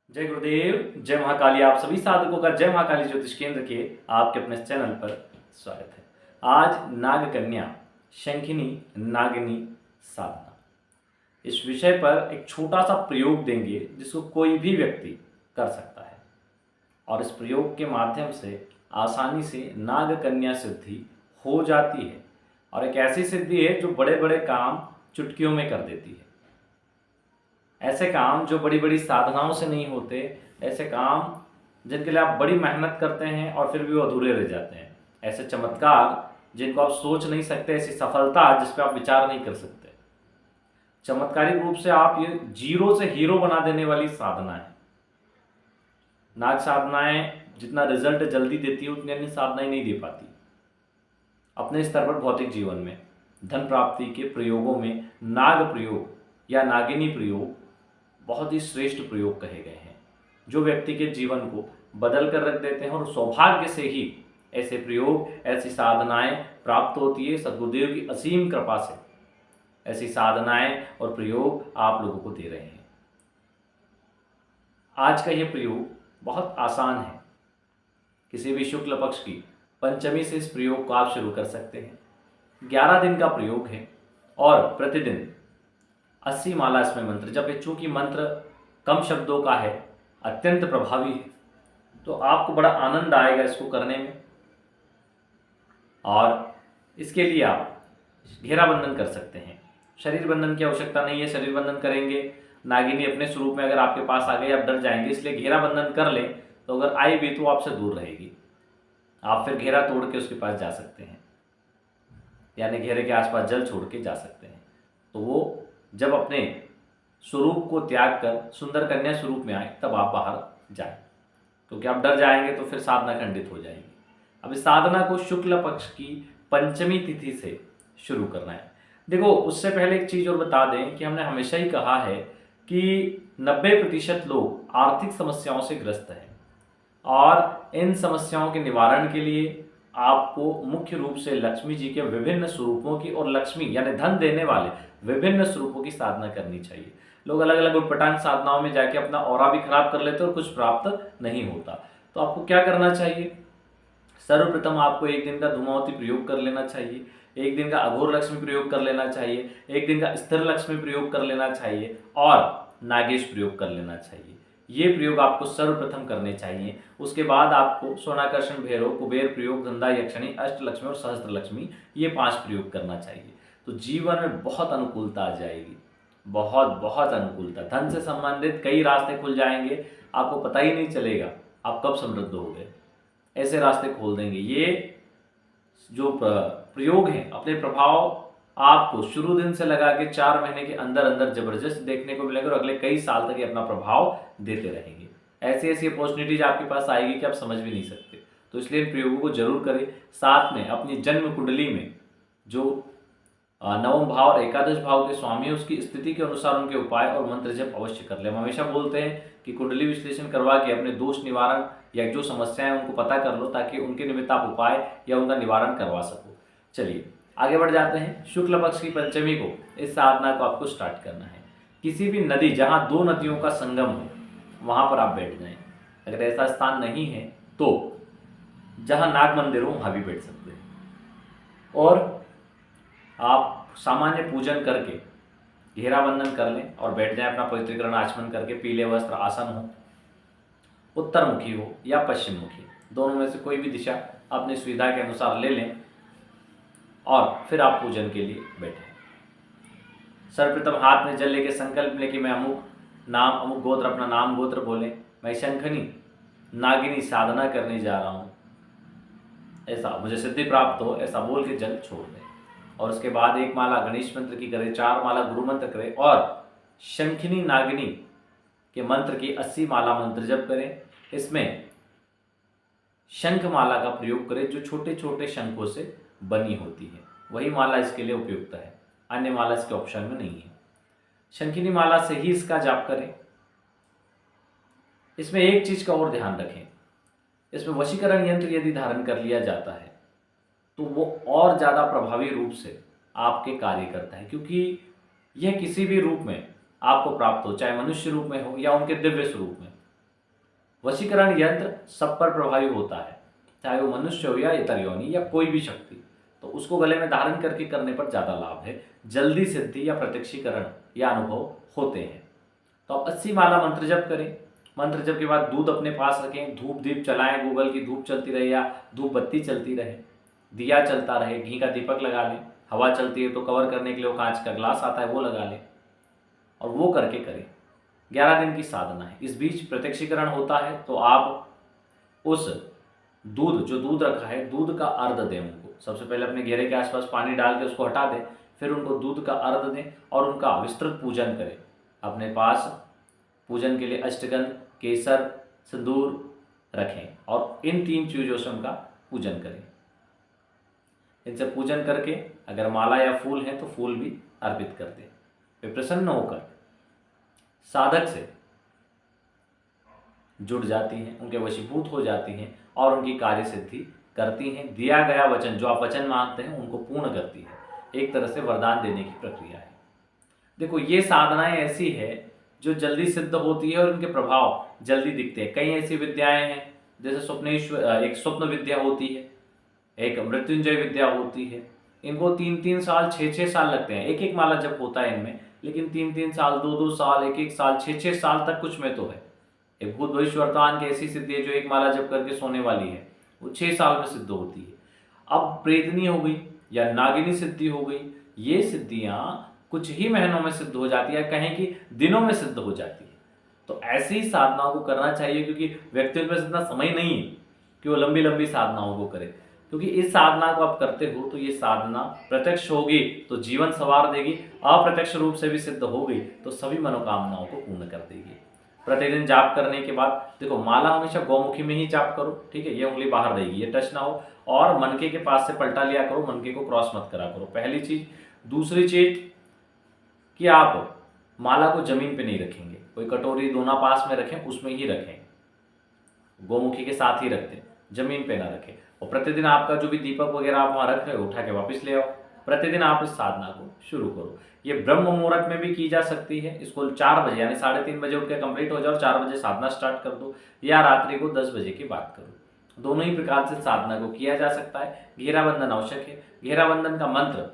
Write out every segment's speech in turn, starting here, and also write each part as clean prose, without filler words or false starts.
जय गुरुदेव, जय महाकाली। आप सभी साधकों का जय महाकाली ज्योतिष केंद्र के आपके अपने चैनल पर स्वागत है। आज नाग कन्या शंखिनी नागिनी साधना, इस विषय पर एक छोटा सा प्रयोग देंगे जिसको कोई भी व्यक्ति कर सकता है और इस प्रयोग के माध्यम से आसानी से नाग कन्या सिद्धि हो जाती है और एक ऐसी सिद्धि है जो बड़े बड़े काम चुटकियों में कर देती है। ऐसे काम जो बड़ी बड़ी साधनाओं से नहीं होते, ऐसे काम जिनके लिए आप बड़ी मेहनत करते हैं और फिर भी वो अधूरे रह जाते हैं, ऐसे चमत्कार जिनको आप सोच नहीं सकते, ऐसी सफलता जिस पर आप विचार नहीं कर सकते। चमत्कारिक रूप से आप ये जीरो से हीरो बना देने वाली साधना है। नाग साधनाएं जितना रिजल्ट जल्दी देती है उतनी अन्य साधनाएं नहीं दे पाती। अपने स्तर पर भौतिक जीवन में धन प्राप्ति के प्रयोगों में नाग प्रयोग या नागिनी प्रयोग बहुत ही श्रेष्ठ प्रयोग कहे गए हैं, जो व्यक्ति के जीवन को बदल कर रख देते हैं और सौभाग्य से ही ऐसे प्रयोग, ऐसी साधनाएं प्राप्त होती है। सद्गुरुदेव की असीम कृपा से ऐसी साधनाएं और प्रयोग आप लोगों को दे रहे हैं। आज का यह प्रयोग बहुत आसान है। किसी भी शुक्ल पक्ष की पंचमी से इस प्रयोग को आप शुरू कर सकते हैं। 11 दिन का प्रयोग है और प्रतिदिन 80 माला इसमें मंत्र जब है। चूंकि मंत्र कम शब्दों का है, अत्यंत प्रभावी है, तो आपको बड़ा आनंद आएगा इसको करने में। और इसके लिए आप घेरा बंधन कर सकते हैं। शरीर बंधन की आवश्यकता नहीं है। शरीर बंधन करेंगे, नागिनी अपने स्वरूप में अगर आपके पास आ गई आप डर जाएंगे, इसलिए घेरा बंधन कर लें तो अगर आई भी तो आपसे दूर रहेगी। आप फिर घेरा तोड़ के उसके पास जा सकते हैं, यानी घेरे के आसपास जल छोड़ के जा सकते हैं। तो वो जब अपने स्वरूप को त्याग कर सुंदर कन्या स्वरूप में आए तब आप बाहर जाएं, क्योंकि आप डर जाएंगे तो फिर साधना खंडित हो जाएगी। अब इस साधना को शुक्ल पक्ष की पंचमी तिथि से शुरू करना है। देखो, उससे पहले एक चीज़ और बता दें कि हमने हमेशा ही कहा है कि 90% लोग आर्थिक समस्याओं से ग्रस्त हैं और इन समस्याओं के निवारण के लिए आपको मुख्य रूप से लक्ष्मी जी के विभिन्न स्वरूपों की और लक्ष्मी यानी धन देने वाले विभिन्न स्वरूपों की साधना करनी चाहिए। लोग अलग अलग उटपटांग साधनाओं में जाके अपना ऑरा भी खराब कर लेते हैं और कुछ प्राप्त नहीं होता। तो आपको क्या करना चाहिए? सर्वप्रथम आपको एक दिन का धूमावती प्रयोग कर लेना चाहिए, एक दिन का अघोर लक्ष्मी प्रयोग कर लेना चाहिए, एक दिन का स्थिर लक्ष्मी प्रयोग कर लेना चाहिए और नागेश प्रयोग कर लेना चाहिए। ये प्रयोग आपको सर्वप्रथम करने चाहिए। उसके बाद आपको सोनाकर्षण भैरव, कुबेर प्रयोग, धंधा यक्षिणी, अष्ट लक्ष्मी और सहस्त्र लक्ष्मी, ये 5 प्रयोग करना चाहिए। तो जीवन में बहुत अनुकूलता आ जाएगी, बहुत बहुत अनुकूलता। धन से संबंधित कई रास्ते खुल जाएंगे, आपको पता ही नहीं चलेगा आप कब समृद्ध हो गए। ऐसे रास्ते खोल देंगे। ये जो प्रयोग हैं अपने प्रभाव आपको शुरू दिन से लगा के 4 महीने के अंदर अंदर जबरदस्त देखने को मिलेगा और अगले कई साल तक ये अपना प्रभाव देते रहेंगे। ऐसी ऐसी अपॉर्चुनिटीज आपके पास आएगी कि आप समझ भी नहीं सकते। तो इसलिए इन प्रयोगों को जरूर करें। साथ में अपनी जन्म कुंडली में जो नवम भाव और एकादश भाव के स्वामी है उसकी स्थिति के अनुसार उनके उपाय और मंत्र जप अवश्य कर ले। हम हमेशा बोलते हैं कि कुंडली विश्लेषण करवा के अपने दोष निवारण या जो समस्याएं उनको पता कर लो, ताकि उनके निमित्त आप उपाय या उनका निवारण करवा सको। चलिए आगे बढ़ जाते हैं। शुक्ल पक्ष की पंचमी को इस साधना को आपको स्टार्ट करना है। किसी भी नदी जहाँ 2 नदियों का संगम हो वहाँ पर आप बैठ जाएं। अगर ऐसा स्थान नहीं है तो जहाँ नाग मंदिर हो वहाँ भी बैठ सकते हैं और आप सामान्य पूजन करके घेरा बंधन कर लें और बैठ जाएं। अपना पवित्रीकरण आचमन करके पीले वस्त्र आसन हो, उत्तर मुखी हो या पश्चिम मुखी, दोनों में से कोई भी दिशा अपनी सुविधा के अनुसार ले लें और फिर आप पूजन के लिए बैठें। सर्वप्रथम हाथ में जल लेके संकल्प लें कि मैं अमुक नाम अमुक गोत्र, अपना नाम गोत्र बोलें, मैं शंखनी नागिनी साधना करने जा रहा हूँ, ऐसा मुझे सिद्धि प्राप्त हो, ऐसा बोल के जल छोड़ दें। और उसके बाद 1 माला गणेश मंत्र की करें, 4 माला गुरु मंत्र करें और शंखिनी नागिनी के मंत्र की 80 माला मंत्र जप करें। इसमें शंख माला का प्रयोग करें जो छोटे छोटे शंखों से बनी होती है, वही माला इसके लिए उपयुक्त है। अन्य माला इसके ऑप्शन में नहीं है। शंखिनी माला से ही इसका जाप करें। इसमें एक चीज का और ध्यान रखें, इसमें वशीकरण यंत्र यदि धारण कर लिया जाता है तो वो और ज़्यादा प्रभावी रूप से आपके कार्य करता है, क्योंकि यह किसी भी रूप में आपको प्राप्त हो, चाहे मनुष्य रूप में हो या उनके दिव्य स्वरूप में, वशीकरण यंत्र सब पर प्रभावी होता है, चाहे वो मनुष्य हो या इतर योनि या कोई भी शक्ति, तो उसको गले में धारण करके करने पर ज़्यादा लाभ है, जल्दी सिद्धि या प्रत्यक्षीकरण या अनुभव होते हैं। तो आप 80 माला मंत्र जप करें। मंत्र जप के बाद दूध अपने पास रखें, धूप दीप चलाएं, गूगल की धूप चलती रहे या धूप बत्ती चलती रहे, दिया चलता रहे, घी का दीपक लगा लें, हवा चलती है तो कवर करने के लिए वो कांच का ग्लास आता है वो लगा लें, और वो करके करें। 11 दिन की साधना है। इस बीच प्रत्यक्षीकरण होता है तो आप उस दूध, जो दूध रखा है, दूध का अर्घ दें उनको। सबसे पहले अपने घेरे के आसपास पानी डाल के उसको हटा दें, फिर उनको दूध का अर्घ दें और उनका विस्तृत पूजन करें। अपने पास पूजन के लिए अष्टगंध, केसर, सिंदूर रखें और इन 3 चीज़ों से उनका पूजन करें। इनसे पूजन करके अगर माला या फूल है तो फूल भी अर्पित कर दें। वे प्रसन्न होकर साधक से जुड़ जाती हैं, उनके वशीभूत हो जाती हैं और उनकी कार्य सिद्धि करती हैं। दिया गया वचन, जो आप वचन मांगते हैं, उनको पूर्ण करती है। एक तरह से वरदान देने की प्रक्रिया है। देखो, ये साधनाएं ऐसी है जो जल्दी सिद्ध होती है और उनके प्रभाव जल्दी दिखते हैं। कई ऐसी विद्याएं हैं, जैसे स्वप्नेश्वर, एक स्वप्न विद्या होती है, एक मृत्युंजय विद्या होती है। इनको 3-3 साल, 6-6 साल लगते हैं। एक माला जप होता है इनमें, लेकिन 3-3 साल, 2-2 साल, 1-1 साल, 6-6 साल तक कुछ में तो है। एक भूत भविष्य वर्तमान की ऐसी सिद्धि है जो एक माला जप करके सोने वाली है, वो 6 साल में सिद्ध होती है। अब प्रेतनी हो गई या नागिनी सिद्धि हो गई, ये सिद्धियां कुछ ही महीनों में सिद्ध हो जाती है, कहें कि दिनों में सिद्ध हो जाती है। तो ऐसी साधनाओं को करना चाहिए, क्योंकि व्यक्तियों के पास इतना समय नहीं है कि वो लंबी लंबी साधनाओं को करे। क्योंकि इस साधना को आप करते हो तो ये साधना प्रत्यक्ष होगी तो जीवन संवार देगी, अप्रत्यक्ष रूप से भी सिद्ध हो गई तो सभी मनोकामनाओं को पूर्ण कर देगी। प्रतिदिन जाप करने के बाद, देखो, माला हमेशा गौमुखी में ही जाप करो, ठीक है। ये उंगली बाहर रहेगी, ये टच ना हो, और मनके के पास से पलटा लिया करो, मनके को क्रॉस मत करा करो, पहली चीज। दूसरी चीज कि आप माला को जमीन पे नहीं रखेंगे, कोई कटोरी दोना पास में रखें, उसमें ही रखें, गोमुखी के साथ ही रखते, जमीन पे ना रखें। और प्रतिदिन आपका जो भी दीपक वगैरह आप वहाँ रख रहे हो, उठा के वापस ले आओ। प्रतिदिन आप इस साधना को शुरू करो। ये ब्रह्म मुहूर्त में भी की जा सकती है। इसको 4 बजे यानी 3:30 बजे उठ के कंप्लीट हो जाओ, 4 बजे साधना स्टार्ट कर दो, या रात्रि को 10 बजे की बात करो। दोनों ही प्रकार से साधना को किया जा सकता है। घेराबंधन आवश्यक है। घेराबंधन का मंत्र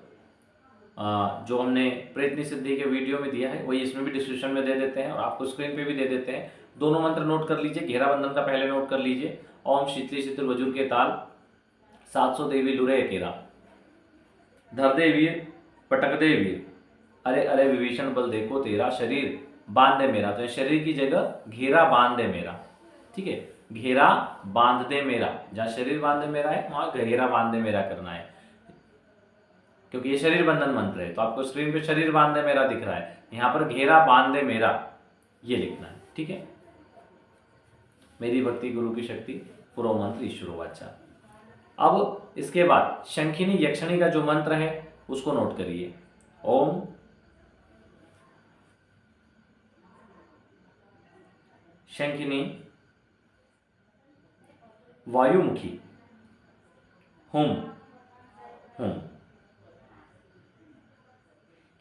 जो हमने प्रेतनी सिद्धि के वीडियो में दिया है, वही इसमें भी डिस्क्रिप्शन में दे देते हैं और आपको स्क्रीन पे भी दे देते हैं। दोनों मंत्र नोट कर लीजिए। घेराबंधन का पहले नोट कर लीजिए, ओम शीतली शीतल वजुर के ताल, 700 देवी लुरे अकेरा, धर दे वीर, पटक दे वीर, अरे अरे विभीषण बल देखो तेरा, शरीर बांध दे मेरा। तो शरीर की जगह घेरा बांध दे मेरा, ठीक है। घेरा बांध दे मेरा, जहाँ शरीर बांध दे मेरा है वहाँ घेरा बांध दे मेरा करना है, क्योंकि ये शरीर बंधन मंत्र है। तो आपको स्क्रीन पे शरीर बांध दे मेरा दिख रहा है, यहाँ पर घेरा बांध दे मेरा ये लिखना है, ठीक है। मेरी भक्ति गुरु की शक्ति, पूर्व मंत्र ईश्वरो वाचा। अब इसके बाद शंखिनी यक्षिणी का जो मंत्र है उसको नोट करिए। ओम शंखिनी वायुमुखी हुम हुम।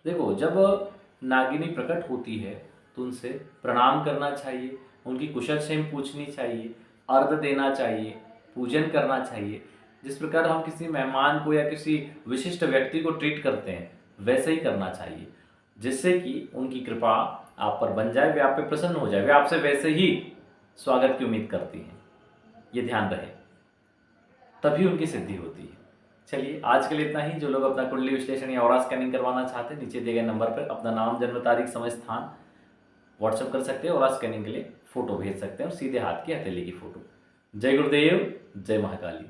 देखो, जब नागिनी प्रकट होती है तो उनसे प्रणाम करना चाहिए, उनकी कुशल क्षेम पूछनी चाहिए, अर्घ देना चाहिए, पूजन करना चाहिए। जिस प्रकार हम किसी मेहमान को या किसी विशिष्ट व्यक्ति को ट्रीट करते हैं वैसे ही करना चाहिए, जिससे कि उनकी कृपा आप पर बन जाए, वे आप पे प्रसन्न हो जाए, वे आपसे वैसे ही स्वागत की उम्मीद करती हैं। ये ध्यान रहे, तभी उनकी सिद्धि होती है। चलिए, आज के लिए इतना ही। जो लोग अपना कुंडली विश्लेषण या ऑरा स्कैनिंग करवाना चाहते हैं, नीचे दिए गए नंबर पर अपना नाम, जन्म तारीख, समय, स्थान व्हाट्सएप कर सकते हैं। ऑरा स्कैनिंग के लिए फोटो भेज सकते हैं और सीधे हाथ की हथेली की फोटो। जय गुरुदेव, जय महाकाली।